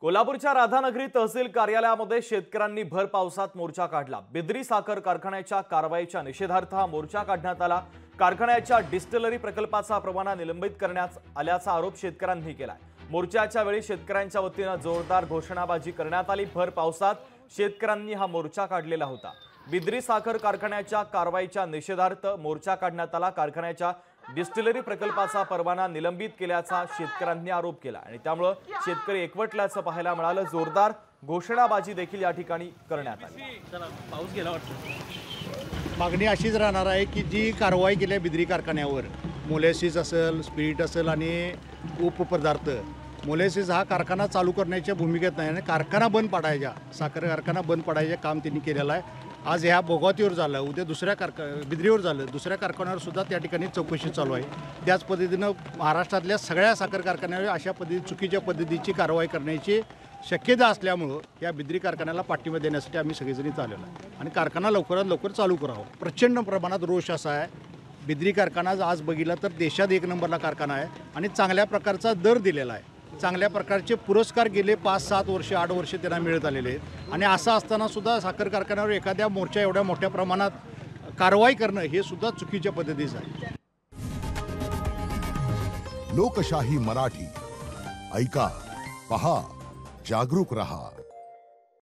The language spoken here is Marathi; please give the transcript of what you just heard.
कोल्हापूरच्या राधानगरी तहसील कार्यालयामध्ये शेतकऱ्यांनी भर पावसात मोर्चा काढला। बिद्री साखर कारखान्याच्या कारवाईच्या निषेधार्थ हा मोर्चा काढण्यात आला। कारखान्याच्या डिस्टिलरी प्रकल्पाचा परवाना निलंबित करण्यात आल्याचा आरोप शेतकऱ्यांनी केलाय। मोर्चाच्या वेळी शेतकऱ्यांच्या वतीने जोरदार घोषणाबाजी करण्यात आली। भर पावसात शेतकऱ्यांनी हा मोर्चा काढलेला होता। बिद्री साखर कारखान्याच्या कारवाईच्या निषेधार्थ मोर्चा काढण्यात आला। कारखान्याच्या डिस्टिलरी प्रकल्पाचा परवाना निलंबित केल्याचा शेतकऱ्यांनी आरोप केला आणि त्यामुळे शेतकरी एकवटल्याचं पाहायला मिळालं। जोरदार घोषणाबाजी देखील या ठिकाणी करण्यात आली। पाऊस गेला वाटतं। मागणी अशीच राहणार आहे की जी कारवाई केली बिद्री कारखान्यावर मोलेसिस असेल, स्पिरिट असेल आणि उपपदार्थ, मोलेसिस हा कारखाना चालू करण्याच्या भूमिकेत नाही आणि कारखाना बंद पाडायचा, साखर कारखाना बंद पाडायचं काम त्यांनी केलेलं आहे। आज ह्या भोगावतीवर झालं, उद्या दुसऱ्या बिद्रीवर झालं, दुसऱ्या कारखान्यावर सुद्धा त्या ठिकाणी चौकशी चालू आहे। त्याच पद्धतीनं महाराष्ट्रातल्या सगळ्या साखर कारखान्यावर अशा चुकीच्या पद्धतीची कारवाई करण्याची शक्यता असल्यामुळं या बिद्री कारखान्याला पाठिंबा देण्यासाठी आम्ही सगळेजण आलेलो आहे आणि कारखाना लवकरात लवकर चालू करावा। प्रचंड प्रमाणात रोष असा आहे। बिद्री कारखाना आज बघितला तर देशात 1 नंबरला कारखाना आहे आणि चांगल्या प्रकारचा दर दिलेला आहे। चांगल्या प्रकारचे पुरस्कार गेले 5-7 वर्ष 8 वर्ष त्यांना मिळत आलेले आहेत आणि असं असताना सुद्धा साखर कारखान्यावर एखाद्या मोर्चा एवढ्या मोठ्या प्रमाणात कारवाई करणं हे सुद्धा चुकीच्या पद्धतीचं आहे। लोकशाही मराठी ऐका, पहा, जागरूक रहा।